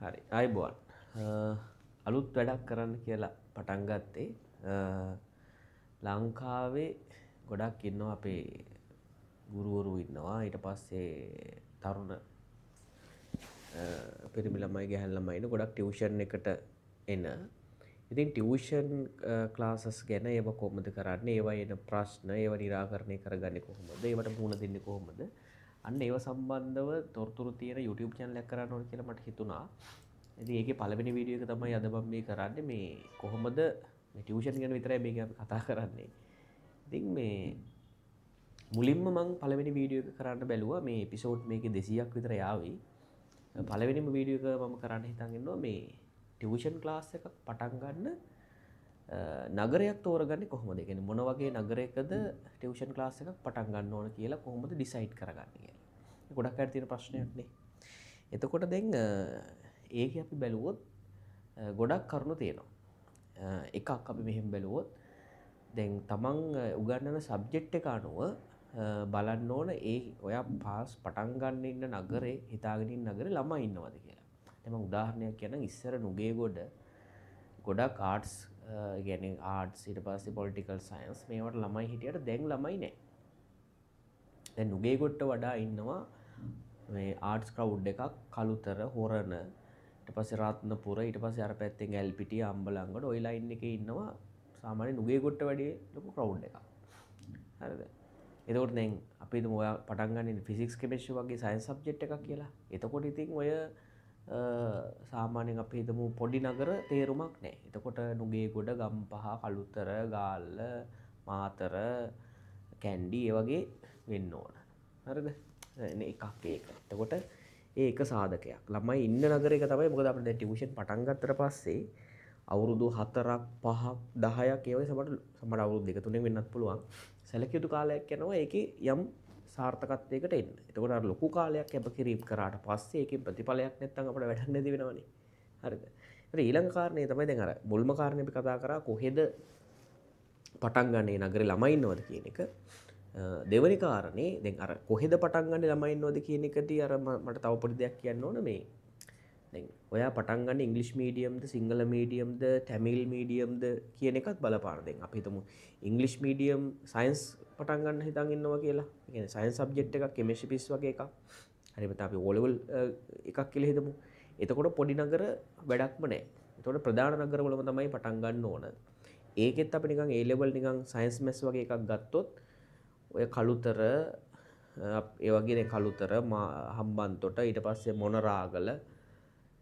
හරි ආයිබෝන් අලුත් වැඩක් කරන්න කියලා පටන් ගත්තේ ලංකාවේ ගොඩක් ඉන්නවා අපේ ගුරුවරු ඉන්නවා ඊට පස්සේ තරුණ පිරිමි ළමයි ගැහැණු ළමයි ඉන්න ගොඩක් ටියුෂන් එකට එන ඉතින් ටියුෂන් ක්ලාසස් ගැන ඒව කොහොමද කරන්නේ ඒවා එන ප්‍රශ්න ඒව निराකරණය කරගන්නේ කොහොමද ඒවට මුහුණ දෙන්නේ කොහොමද අන්න ඒව සම්බන්ධව තොරතුරු තියෙන YouTube channel එකක් කරන්න ඕන කියලා මට හිතුණා. ඉතින් ඒකේ පළවෙනි වීඩියෝ එක තමයි අද මම මේ කරන්නේ මේ කොහොමද මේ ටියුෂන් ගැන විතරයි මේක අපි කතා කරන්නේ. ඉතින් මේ මුලින්ම මම පළවෙනි වීඩියෝ එක කරන්න බැලුවා මේ එපිසෝඩ් මේකේ 200ක් විතර යාවි. පළවෙනිම වීඩියෝ එක මම කරන්න හිතන් ඉන්නවා මේ ටියුෂන් ක්ලාස් එකක් පටන් ගන්න නගරයක් තෝරගන්නේ කොහොමද? ඒ කියන්නේ මොන වගේ නගරයකද ටියුෂන් ක්ලාස් එකක් පටන් ගන්න ඕන කියලා කොහොමද ඩිසයිඩ් කරගන්නේ කියලා. ඒක ගොඩක් අය තියෙන ප්‍රශ්නයක් නේ. එතකොට දැන් ඒකේ අපි බැලුවොත් ගොඩක් කරුණු තියෙනවා. එකක් අපි මෙහෙම බැලුවොත් දැන් තමන් උගන්වන සබ්ජෙක්ට් එක අනුව බලන්න ඕන ඒ ඔයා පාස් පටන් ගන්න ඉන්න නගරේ හිතාගෙන ඉන්න නගරේ ළමයි ඉන්නවද කියලා. දැන් මම උදාහරණයක් කියන්නම් ඉස්සර නුගේගොඩ ගොඩක් ආර්ට්ස් කියන්නේ ආර්ට්ස් ඊට පස්සේ පොලිටිකල් සයන්ස් මේවට ළමයි හිටියට දැන් ළමයි නැහැ. දැන් නුගේගොඩට වඩා ඉන්නවා මේ ආර්ට්ස් ක්‍රවුඩ් එකක් කළුතර හොරණ ඊට පස්සේ රත්නපුර ඊට පස්සේ අර පැත්තෙන් ඇල්පිටිය අම්බලන්ගොඩ ওই ලයින් එකේ ඉන්නවා සාමාන්‍ය නුගේගොඩට වැඩිය ලොකු ක්‍රවුඩ් එකක්. හරිද? එතකොට දැන් අපි හිතමු ඔයා පටන් ගන්න ඉන්නේ ෆිසික්ස් කෙමිස්ට්‍රි වගේ සයන්ස් සබ්ජෙක්ට් එකක් කියලා. එතකොට ඉතින් ඔය සාමාන්‍යයෙන් අපි හිතමු පොඩි නගර තේරුමක් නැහැ. එතකොට නුගේගොඩ, ගම්පහ, කළුතර, ගාල්ල, මාතර, කැන්ඩි ඒ වගේ වෙන්න ඕන. හරිද? එකක් ඒක. එතකොට ඒ එක සාධකයක්. ළමයි ඉන්න නගරයක තමයි මොකද අපිට දැන් ටියුෂන් පටන් ගත්තට පස්සේ අවුරුදු 4ක් 5ක් 10ක් ඒ වගේ සමහර අවුරුදු 2 3 වෙන්නත් පුළුවන්. සැලකිය යුතු කාලයක් යනවා ඒකේ යම් සාර්ථකත්වයකට එන්න. එතකොට අර ලොකු කාලයක් කැපකිරීම කරාට පස්සේ ඒකේ ප්‍රතිඵලයක් නැත්නම් අපිට වැඩක් නැති වෙනවනේ. හරිද? ඊට ඊළඟ කාරණේ තමයි දැන් අර මුල්ම කාරණේ අපි කතා කරා කොහෙද පටන් ගන්න ඒ නගරේ ළමයි ඉන්නවද කියන එක. දෙවනි කාරණේ දැන් අර කොහෙද පටන් ගන්න ළමයි ඉන්නවද කියන එකදී අර මට තව පොඩි දෙයක් කියන්න ඕන මේ දැන් ඔයා පටන් ගන්න ඉංග්‍රීසි මීඩියම්ද සිංහල මීඩියම්ද තමිල් මීඩියම්ද කියන එකත් බලපාන. දැන් අපි හිතමු ඉංග්‍රීසි මීඩියම් සයන්ස් පටන් ගන්න හිතන් ඉන්නවා කියලා. ඒ කියන්නේ සයන්ස් සබ්ජෙක්ට් එකක් කෙමිස්ට්‍රි පිස් වගේ එකක්. හරි මත අපි O level එකක් කියලා හිතමු. එතකොට පොඩි නගර වැඩක්ම නැහැ. එතකොට ප්‍රධාන නගරවලම තමයි පටන් ගන්න ඕන. ඒකෙත් අපි නිකන් A level නිකන් සයන්ස් මැස් වගේ එකක් ගත්තොත් ඔය කළුතර ඒ වගේ දැන් කළුතර හම්බන්තොට ඊට පස්සේ මොනරාගල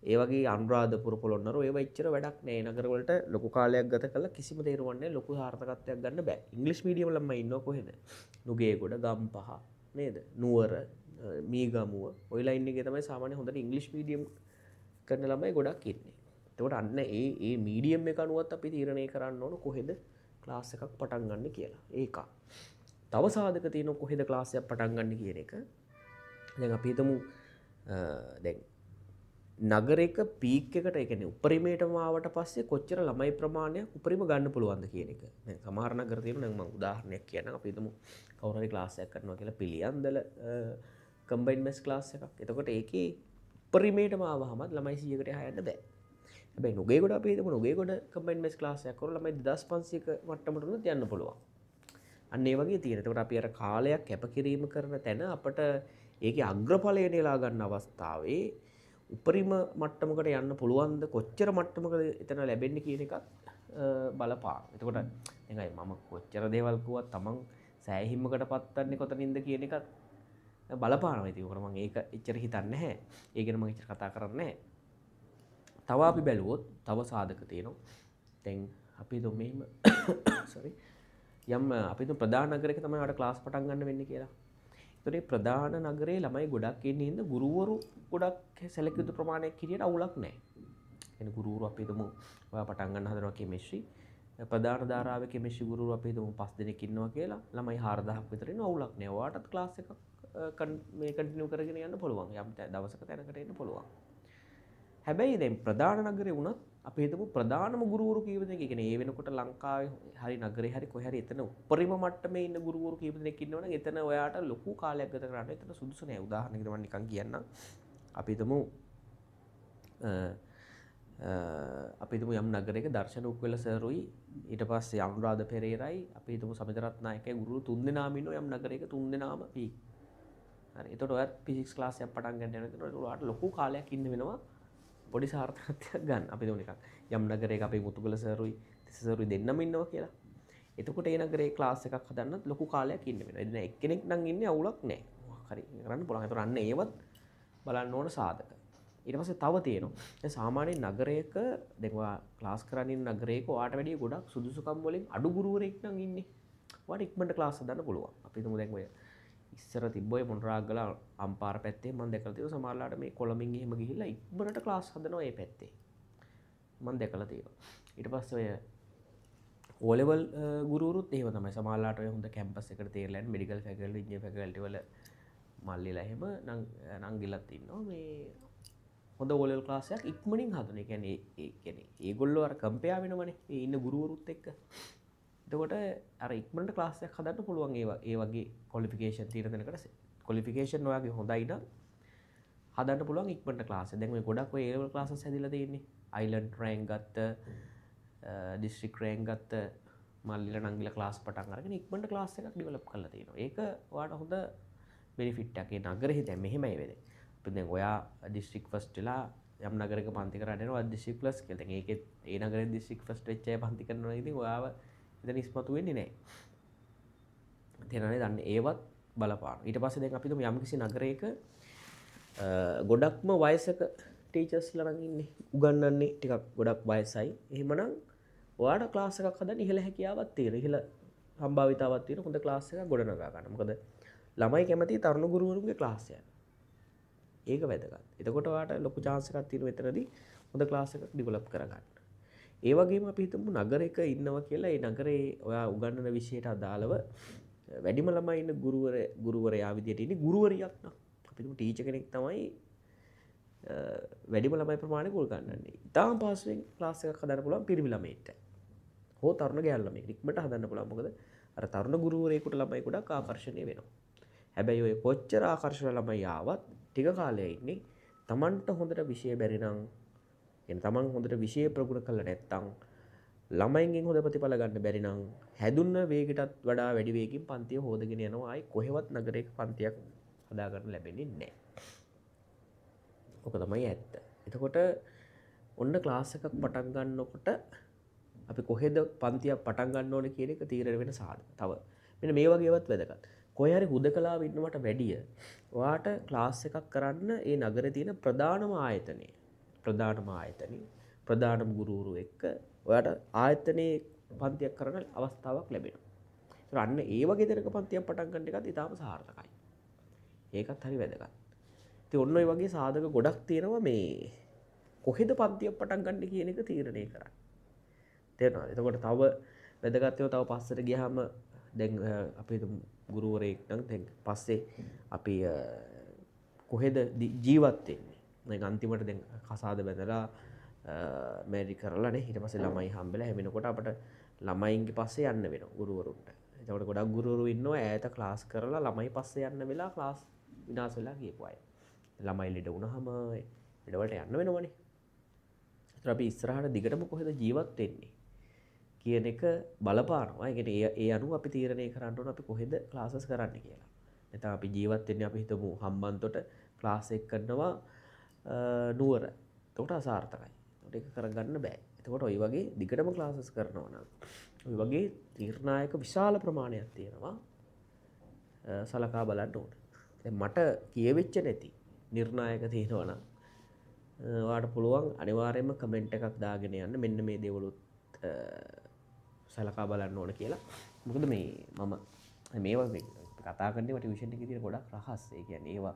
ඒ වගේ අනුරාධපුර පොළොන්නරුව ඒව එච්චර වැඩක් නෑ. නගර වලට ලොකු කාලයක් ගත කළා කිසිම තේරුමක් නෑ. ලොකු සාර්ථකත්වයක් ගන්න බෑ. ඉංග්‍රීසි මීඩියම් ළමයි ඉන්නව කොහෙද? නුගේගොඩ, ගම්පහ නේද? නුවර, මීගමුව ඔය ලයින් එකේ තමයි සාමාන්‍ය හොඳට ඉංග්‍රීසි මීඩියම් කරන ළමයි ගොඩක් ඉන්නේ. එතකොට අන්න ඒ මීඩියම් එක අනුවත් අපි තීරණය කරන්න ඕන කොහෙද ක්ලාස් එකක් පටන් ගන්න කියලා. ඒක. තව සාධක තියෙනවා කොහෙද ක්ලාස් එකක් පටන් ගන්න කියන එක. දැන් අපි හිතමු දැන් නගරයක පීක් එකට ඒ කියන්නේ උපරිමයටම ආවට පස්සේ කොච්චර ළමයි ප්‍රමාණයක් උපරිම ගන්න පුළුවන්ද කියන එක. දැන් සමහර නගර තියෙනවා දැන් මම උදාහරණයක් කියන්නම්. අපි හිතමු කවුරු හරි ක්ලාස් එකක් කරනවා කියලා පිළියන්දල කම්බයින් මැස් ක්ලාස් එකක්. එතකොට ඒකේ උපරිමයටම ආවහම ළමයි 100කට එහා යන්න බෑ. හැබැයි නුගේගොඩ අපි හිතමු නුගේගොඩ කම්බයින් මැස් ක්ලාස් එකක් කරලා ළමයි 2500ක මට්ටමට උනත් යන්න පුළුවන්. අන්න ඒ වගේ තියෙන. එතකොට අපි අර කාලයක් කැපකිරීම කරන තැන අපට ඒකේ අග්‍රඵලය නෙලා ගන්න අවස්ථාවේ උපරිම මට්ටමකට යන්න පුළුවන්ද කොච්චර මට්ටමකද එතන ලැබෙන්නේ කියන එකත් බලපාන. එතකොට දැන් මම කොච්චර දේවල් කිව්වත් තමන් සෑහීමකට පත්වන්නේ කොතනින්ද කියන එකත් බලපානවා. ඉතින් උකට මම ඒක එච්චර හිතන්නේ නැහැ. ඒ ගැන මම එච්චර කතා කරන්නේ නැහැ. තව අපි බැලුවොත් තව සාධක තියෙනවා. දැන් අපි හිතමු මෙහෙම sorry යම් අපි හිතමු ප්‍රධාන නගරයක තමයි අපිට ක්ලාස් පටන් ගන්න වෙන්නේ කියලා. ඒතකොට මේ ප්‍රධාන නගරේ ළමයි ගොඩක් ඉන්නේ හින්දා ගුරුවරු ගොඩක් සැලකිය යුතු ප්‍රමාණයක් හිටියට අවුලක් නැහැ. එන්නේ ගුරුවරු අපි හිතමු ඔයා පටන් ගන්න හදනවා කෙමිස්ට්‍රි ප්‍රධාන ධාරාවේ කෙමිස්ට්‍රි ගුරුවරු අපි හිතමු 5 දෙනෙක් ඉන්නවා කියලා ළමයි 4000ක් විතර ඉන්න අවුලක් නැහැ. ඔයාටත් ක්ලාස් එකක් මේ කන්ටිනියු කරගෙන යන්න පුළුවන්. යම් දවසක තැනකට එන්න පුළුවන්. හැබැයි දැන් ප්‍රධාන නගරේ වුණත් අපි හිතමු ප්‍රධානම ගුරුවරු කීප දෙනෙක් කියන්නේ ඒ වෙනකොට ලංකාවේ හරි නගරේ හරි කොහේ හරි එතන උපරිම මට්ටමේ ඉන්න ගුරුවරු කීප දෙනෙක් ඉන්නවනම් එතන ඔයාට ලොකු කාලයක් ගත කරන්න එතන සුදුසු නෑ. උදාහරණයකට මම නිකන් කියන්නම්. අපි හිතමු අපි හිතමු යම් නගරයක දර්ශන උක්වල සර්ුයි ඊට පස්සේ අනුරාධ පෙරේරායි අපි හිතමු සමිතරත් නායකයි ගුරු තුන් දෙනාම ඉන්නවා යම් නගරයක තුන් දෙනාම පී. හරි. එතකොට ඔයත් ෆිසික්ස් ක්ලාස් එකක් පටන් ගන්න යනකොට ඔයාලට ලොකු කාලයක් ඉන්න වෙනවා පොඩි සාර්ථකත්වයක් ගන්න. අපි හිතමු නිකන් යම් නගරයක අපේ මුතුගල සර්ුයි තිස්ස සර්ුයි දෙන්නම ඉන්නවා කියලා. එතකොට ඒ නගරේ ක්ලාස් එකක් හදන්නත් ලොකු කාලයක් ඉන්න වෙනවා. එදින එක්කෙනෙක් නම් ඉන්නේ අවුලක් නැහැ. මොකක් හරි කරන්න පුළුවන්. ඒතර අන්න ඒවත් බලන්න ඕන සාධක. ඊට පස්සේ තව තියෙනවා. දැන් සාමාන්‍ය නගරයක දැන් ඔයා ක්ලාස් කරන් ඉන්න නගරයක ඔයාට වැඩිය ගොඩක් සුදුසුකම් වලින් අඩු ගුරුවරයෙක් නම් ඉන්නේ. ඔයාට ඉක්මනට ක්ලාස් හදන්න පුළුවන්. අපි හිතමු දැන් ඔය ඉස්සර තිබ්බ ඔය මොණරාගල අම්පාර පැත්තේ මම දැකලා තියෙනවා සමහරලාට මේ කොළඹින් එහෙම ගිහිල්ලා ඉක්මනට ක්ලාස් හදනවා මේ පැත්තේ. මම දැකලා තියෙනවා. ඊට පස්සේ ඔය O level ගුරුවරුත් එහෙම තමයි. සමහරලාට ඔය හොඳ කැම්පස් එකට තේරලා යන මෙඩිකල් ෆැකල්ටි, ඉන්ජිනියරින් ෆැකල්ටි වල මල්ලිලා එහෙම නංගිලත් ඉන්නවා. මේ හොඳ O level ක්ලාස් එකක් ඉක්මනින් හදන. ඒ කියන්නේ ඒගොල්ලෝ අර කම්පෙයා වෙනවනේ. මේ ඉන්න ගුරුවරුත් එක්ක. එතකොට අර ඉක්මනට ක්ලාස් එකක් හදන්න පුළුවන් ඒ වගේ ක්වොලිෆිකේෂන් තියෙන දෙනකට ක්වොලිෆිකේෂන් ඔයාගේ හොඳයි නම් හදන්න පුළුවන් ඉක්මනට ක්ලාස් එක. දැන් මේ ගොඩක් ඔය A level ක්ලාසස් හැදිලා තියෙන්නේ. අයිලන්ඩ් රෑන්ක් ගත්ත ඩිස්ට්‍රික් රෑන්ක් ගත්ත මල්ලිලා නංගිලා ක්ලාස් පටන් අරගෙන ඉක්මනට ක්ලාස් එකක් ඩෙවලොප් කරලා තියෙනවා. ඒක ඔයාට හොඳ බෙනිෆිට් එකක්. ඒ නගරෙහි දැන් මෙහෙමයි වෙන්නේ. අපි දැන් ඔයා ඩිස්ට්‍රික් ෆස්ට් වෙලා යම් නගරයක පන්ති කරන්න යනවා ඩිස්ට්‍රික් ප්ලස් කියලා. දැන් ඒකෙත් ඒ නගරේ ඩිස්ට්‍රික් ෆස්ට් වෙච්ච අය පන්ති කරනවා ඉතින් ඔයාව එතන ඉස්මතු වෙන්නේ නැහැ. තේරෙනවද? අන්න ඒවත් බලපාන. ඊට පස්සේ දැන් අපි හිතමු යම්කිසි නගරයක ගොඩක්ම වයසක ටීචර්ස්ලා නම් ඉන්නේ. උගන්වන්නේ ටිකක් ගොඩක් වයසයි. එහෙමනම් ඔයාට ක්ලාස් එකක් හදන්න ඉහළ හැකියාවක් තියෙන. ඉහළ සම්භාවිතාවක් තියෙන හොඳ ක්ලාස් එකක් ගොඩනගා ගන්න. මොකද ළමයි කැමති තරුණ ගුරුවරුන්ගේ ක්ලාස් යන්න. ඒක වැදගත්. එතකොට ඔයාට ලොකු chance එකක් තියෙනවා එතනදී හොඳ ක්ලාස් එකක් ඩෙවලොප් කරගන්න. ඒ වගේම අපි හිතමු නගරයක ඉන්නවා කියලා ඒ නගරේ ඔයා උගන්වන විෂයට අදාළව වැඩිම ළමයි ඉන්න ගුරුවරයා විදියට ඉන්නේ ගුරුවරියක් නම් අපි හිතමු ටීචර් කෙනෙක් තමයි වැඩිම ළමයි ප්‍රමාණය උගන්වන්නේ. ඉතාලම පාස්වෙන් ක්ලාස් එකක් හදන්න පුළුවන් පිරිමි ළමයින්ට. හෝ තරුණ ගෑනු ළමයි ඉක්මනට හදන්න පුළුවන්. මොකද අර තරුණ ගුරුවරයෙකුට ළමයි ගොඩක් ආකර්ෂණීය වෙනවා. හැබැයි ඔය කොච්චර ආකර්ෂණ ළමයි ආවත් ටික කාලයක් ඉන්නේ Tamanට හොඳට විෂය බැරි නම් එන තමන් හොඳට විෂය ප්‍රගුණ කළා නැත්නම් ළමයින්ගෙන් හොඳ ප්‍රතිඵල ගන්න බැරි නම් හැදුන්න වේගයටත් වඩා වැඩි වේගකින් පන්තිය හොදගෙන යනවා. ආයි කොහෙවත් නගරයක පන්තියක් හදා ගන්න ලැබෙන්නේ නැහැ. ඔක තමයි ඇත්ත. එතකොට ඔන්න ක්ලාස් එකක් පටන් ගන්නකොට අපි කොහෙද පන්තියක් පටන් ගන්න ඕනේ කියන එක තීරණය වෙන සාධක. තව මෙන්න මේ වගේවත් වැදගත්. කොහේ හරි හුදකලාව ඉන්නවට වැඩිය ඔයාට ක්ලාස් එකක් කරන්න ඒ නගරේ තියෙන ප්‍රධානම ආයතනයේ ප්‍රධානම ගුරුවරු එක්ක ඔයාට ආයතනයේ පන්තියක් කරන්න අවස්ථාවක් ලැබෙනවා. ඒතර අන්න ඒ වගේ දෙයක පන්තියක් පටන් ගන්න එකත් ඉතාම සාර්ථකයි. ඒකත් හරි වැදගත්. ඉතින් ඔන්න ඔය වගේ සාධක ගොඩක් තියෙනවා මේ කොහෙද පන්තියක් පටන් ගන්න කියන එක තීරණය කරන්න. තේරෙනවද? එතකොට තව වැදගත් ඒවා තව පස්සට ගියාම දැන් අපි ගුරුවරයෙක් නම් දැන් පස්සේ අපි කොහෙද ජීවත් වෙන්නේ? දැන් අන්තිමට දැන් කසාද බැඳලා මැරි කරලානේ ඊට පස්සේ ළමයි හම්බෙලා හැමෙනකොට අපිට ළමයින්ගේ පස්සේ යන්න වෙනවා ගුරුවරුන්ට. එතකොට ගොඩක් ගුරුවරු ඉන්නවා ඈත ක්ලාස් කරලා ළමයි පස්සේ යන්න වෙලා ක්ලාස් විනාශ වෙලා ගියපු අය. ළමයි ලෙඩ වුණාම ලෙඩවලට යන්න වෙනවනේ. ඒතර අපි ඉස්සරහට දිගටම කොහෙද ජීවත් වෙන්නේ කියන එක බලපානවා. ඒ කියන්නේ ඒ අනුව අපි තීරණය කරන්න ඕන අපි කොහෙද ක්ලාසස් කරන්න කියලා. නැත්නම් අපි ජීවත් වෙන්නේ අපි හිතමු හම්බන්තොට ක්ලාස් එක කරනවා නුවර. එතකොට අසාර්ථකයි. එතකොට ඒක කරගන්න බෑ. එතකොට ওই වගේ දිගටම ක්ලාසස් කරනවා නම් ওই වගේ තීර්ණායක විශාල ප්‍රමාණයක් තියෙනවා. සලකා බලන්න ඕන. දැන් මට කියවෙච්ච නැති නිර්ණායක තියෙනවා නම් ඔයාලට පුළුවන් අනිවාර්යයෙන්ම කමෙන්ට් එකක් දාගෙන යන්න මෙන්න මේ දේවලුත් සලකා බලන්න ඕන කියලා. මොකද මේ මම මේවා කතා කරන්නේ ටියුෂන් එකේ තියෙන ගොඩක් රහස්. ඒ කියන්නේ ඒවා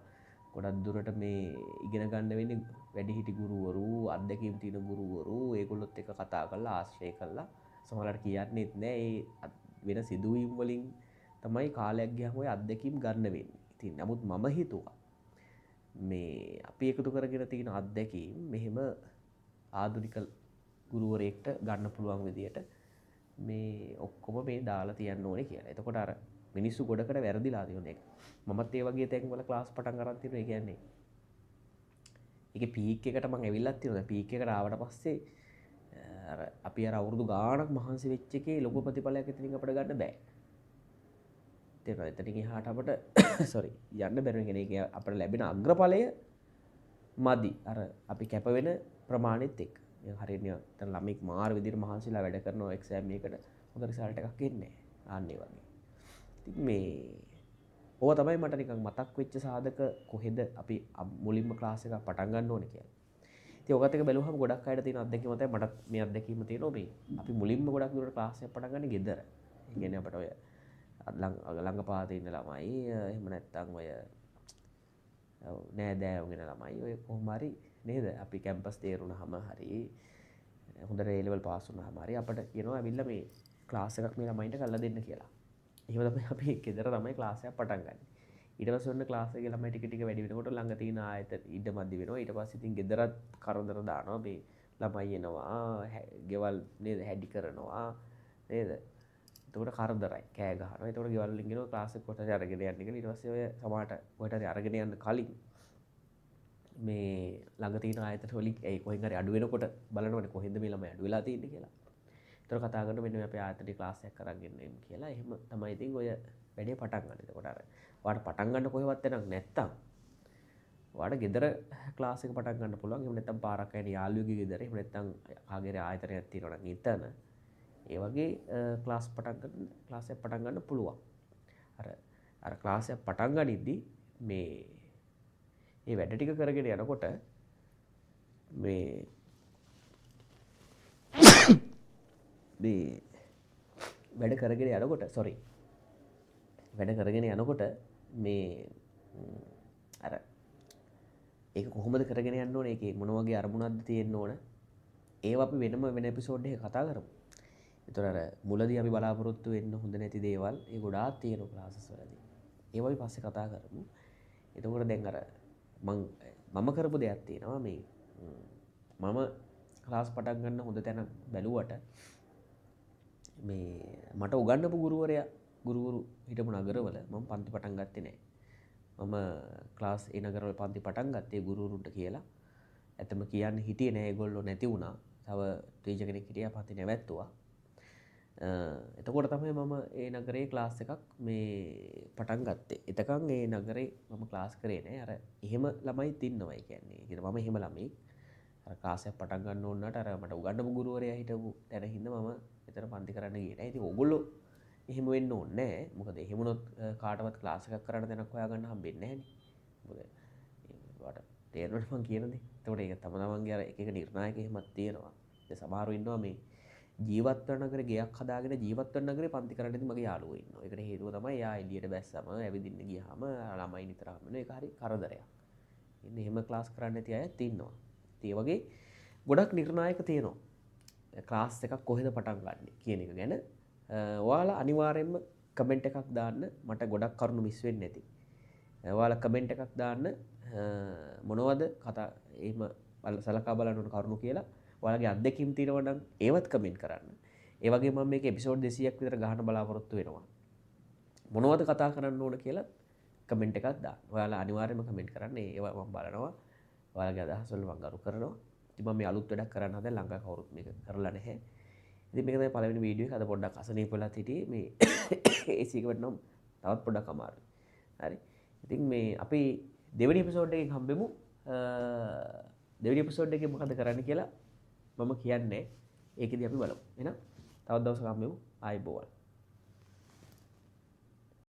ගොඩක් දුරට මේ ඉගෙන ගන්න වෙන්නේ වැඩිහිටි ගුරුවරු, අත්දැකීම් තියෙන ගුරුවරු, ඒගොල්ලොත් එක්ක කතා කරලා ආශ්‍රය කරලා සමහරවිට කියන්නේත් නෑ. ඒ වෙන සිදුවීම් වලින් තමයි කාලයක් ගියාම ඔය අත්දැකීම් ගන්න වෙන්නේ. ඉතින් නමුත් මම හිතුවා මේ අපි එකතු කරගෙන තියෙන අත්දැකීම් මෙහෙම ආධුනික ගුරුවරයෙක්ට ගන්න පුළුවන් විදියට මේ ඔක්කොම මේ දාලා තියන්න ඕනේ කියලා. එතකොට අර මිනිස්සු ගොඩකට වැරදිලා තියෙන එක. මමත් ඒ වගේ තැන්වල ක්ලාස් පටන් ගන්න තියෙනවා. ඒක පීක් එකට මම ඇවිල්ලත් තියෙනවා. පීක් එකට ආවට පස්සේ අර අපි අර අවුරුදු ගාණක් මහන්සි වෙච්ච එකේ ලොකු ප්‍රතිඵලයක් එතනින් අපිට ගන්න බෑ. තේරෙනවද? එතනින් එහාට අපිට සෝරි යන්න බැරි වෙන එක අපිට ලැබෙන අග්‍රඵලය මදි. අර අපි කැප වෙන ප්‍රමාණෙත් එක්ක. දැන් හරියට දැන් ළමෙක් මාර විදිහට මහන්සිලා වැඩ කරනවා එක්සෑම් එකකට හොඳ රිසල්ට් එකක් එන්නේ නැහැ. ආන්න ඒ වගේ. ඉතින් මේ ඕවා තමයි මට නිකන් මතක් වෙච්ච සාධක කොහෙද අපි මුලින්ම ක්ලාස් එකක් පටන් ගන්න ඕනේ කියලා. ඉතින් ඔකත් එක බැලුවහම ගොඩක් අයට තියෙන අත්දැකීම තමයි මටත් මේ අත්දැකීම තියෙනවා මේ. අපි මුලින්ම ගොඩක් දුරට ක්ලාස් එකක් පටන් ගන්නේ ගෙදර. ඒ කියන්නේ අපිට ඔය ළඟ පාතේ ඉන්න ළමයි එහෙම නැත්නම් ඔය නෑදෑයෝගෙන ළමයි ඔය කොහොම හරි නේද? අපි කැම්පස් තේරුණාම හරි හොඳට A level පාස් වුණාම හරි අපිට කියනවා ඇවිල්ලා මේ ක්ලාස් එකක් මේ ළමයින්ට කරලා දෙන්න කියලා. එහෙම තමයි අපි ගෙදර තමයි ක්ලාස් එකක් පටන් ගන්න. ඊට පස්සේ ඔන්න ක්ලාස් එකේ ළමයි ටික ටික වැඩි වෙනකොට ළඟ තියෙන ආයතන ඉඩ මදි වෙනවා. ඊට පස්සේ ඉතින් ගෙදරත් කරදර දානවා. මේ ළමයි එනවා, ගෙවල් නේද හැඩි කරනවා නේද? එතකොට කරදරයි. කෑ ගහනවා. එතකොට ගෙවල් වලින් ගෙනවා ක්ලාස් එක කොට අරගෙන යන්න කියලා. ඊට පස්සේ ඔය සමහරට කොහෙට හරි අරගෙන යන්න කලින් මේ ළඟ තියෙන ආයතන වලින් ඒ කොහෙන් හරි අඩු වෙනකොට බලනවනේ කොහෙන්ද මේ ළමයි අඩු වෙලා තියෙන්නේ කියලා. ඒතර කතා කරන මෙන්න මේ අපේ ආයතනයේ ක්ලාස් එකක් කරන් ඉන්න කියලා. එහෙම තමයි ඉතින් ඔය වැඩේ පටන් ගන්න. එතකොට අර ඔයාලට පටන් ගන්න කොහෙවත් වෙනක් නැත්තම් ඔයාලට ගෙදර ක්ලාස් එක පටන් ගන්න පුළුවන්. එහෙම නැත්තම් පාරක් යන යාළුවෙකුගේ ගෙදර. එහෙම නැත්තම් කාගේ ආයතනයක් තියෙනවා නම් එතන. ඒ වගේ ක්ලාස් එකක් පටන් ගන්න පුළුවන්. අර ක්ලාස් එක පටන් ගනිද්දි මේ වැඩ ටික කරගෙන යනකොට මේ වැඩ කරගෙන යනකොට මේ අර ඒක කොහොමද කරගෙන යන්න ඕනේ? ඒකේ මොන වගේ අරමුණක්ද තියෙන්න ඕන? ඒව අපි වෙන එපිසෝඩ් එකක කතා කරමු. ඒතර අර මුලදී අපි බලාපොරොත්තු වෙන්න හොඳ නැති දේවල් ඒ ගොඩාක් තියෙනවා ක්ලාසස් වලදී. ඒව අපි පස්සේ කතා කරමු. එතකොට දැන් අර මම කරපු දෙයක් තියෙනවා මේ මම ක්ලාස් පටන් ගන්න හොඳ තැන බැලුවට මේ මට උගන්වපු ගුරුවරු හිටපු නගරවල මම පන්ති පටන් ගත්තේ නැහැ. මම ක්ලාස් ඒ නගරවල පන්ති පටන් ගත්තේ ගුරුවරුන්ට කියලා. ඇත්තම කියන්නේ හිටියේ නැහැ, ඒගොල්ලෝ නැති වුණා. තව ටීචර් කෙනෙක් හිටියා පන්ති නැවැත්තුවා. එතකොට තමයි මම ඒ නගරේ ක්ලාස් එකක් මේ පටන් ගත්තේ. එතකන් ඒ නගරේ මම ක්ලාස් කරේ නෑ. අර එහෙම ළමයිත් ඉන්නවා. ඒ කියන්නේ මම එහෙම ළමයි අර ක්ලාස් එකක් පටන් ගන්න ඕනට අර මට උගන්වපු ගුරුවරයා හිටපු තැන හින්දා මම එතන පන්ති කරන්න ගියේ නෑ. ඉතින් ඕගොල්ලෝ එහෙම වෙන්න ඕනේ නෑ. මොකද එහෙම වුණොත් කාටවත් ක්ලාස් එකක් කරන්න තැනක් හොයාගන්න හම්බෙන්නේ නෑනේ. මොකද ඒකට තේරෙනවද මං කියන දේ? එතකොට ඒක තමන්ගේ අර එක එක නිර්ණායක එහෙමත් තියෙනවා. දැන් සමහරව ඉන්නවා මේ ජීවත් වෙන නගරේ ගෙයක් හදාගෙන ජීවත් වෙන නගරේ පන්ති කරන්න ඉතින් මගේ යාළුවෝ ඉන්නවා. ඒකට හේතුව තමයි යා එළියට බැස්සම ඇවිදින්න ගියාම ළමයි නිතර හම්බ වෙන එක හරි කරදරයක්. ඉතින් එහෙම ක්ලාස් කරන්න නැති අයත් ඉන්නවා. ඉතින් ඒ වගේ ගොඩක් නිර්ණායක තියෙනවා. ක්ලාස් එකක් කොහෙද පටන් ගන්න කියන එක ගැන ඔයාලා අනිවාර්යයෙන්ම කමෙන්ට් එකක් දාන්න. මට ගොඩක් කරුණු මිස් වෙන්නේ නැති. ඔයාලා කමෙන්ට් එකක් දාන්න මොනවද කතා එහෙම සලකා බලන්න ඕන කරුණු කියලා. ඔයාලගේ අත්දැකීම් තියෙනවා නම් ඒවත් කමෙන්ට් කරන්න. ඒ වගේම මම මේක එපිසෝඩ් 200ක් විතර ගහන්න බලාපොරොත්තු වෙනවා. මොනවද කතා කරන්න ඕන කියලා කමෙන්ට් එකක් දාන්න. ඔයාලා අනිවාර්යයෙන්ම කමෙන්ට් කරන්න. ඒවා මම බලනවා. ඔයාලගේ අදහස් වල මම ගරු කරනවා. ඉතින් මම මේ අලුත් වැඩක් කරන්න හදලා ළඟ කවුරුත් මේක කරලා නැහැ. ඉතින් මේක තමයි පළවෙනි වීඩියෝ එක. අද පොඩ්ඩක් අසනීප වෙලා හිටියේ මේ AC එක වටනම් තවත් පොඩ්ඩක් අමාරුයි. හරි. ඉතින් මේ අපි දෙවෙනි එපිසෝඩ් එකකින් හම්බෙමු. දෙවෙනි එපිසෝඩ් එකේ මොකද කරන්න කියලා මම කියන්නේ ඒකෙදි අපි බලමු. එහෙනම් තවත් දවසක හම්බෙමු. ආයිබෝවන්.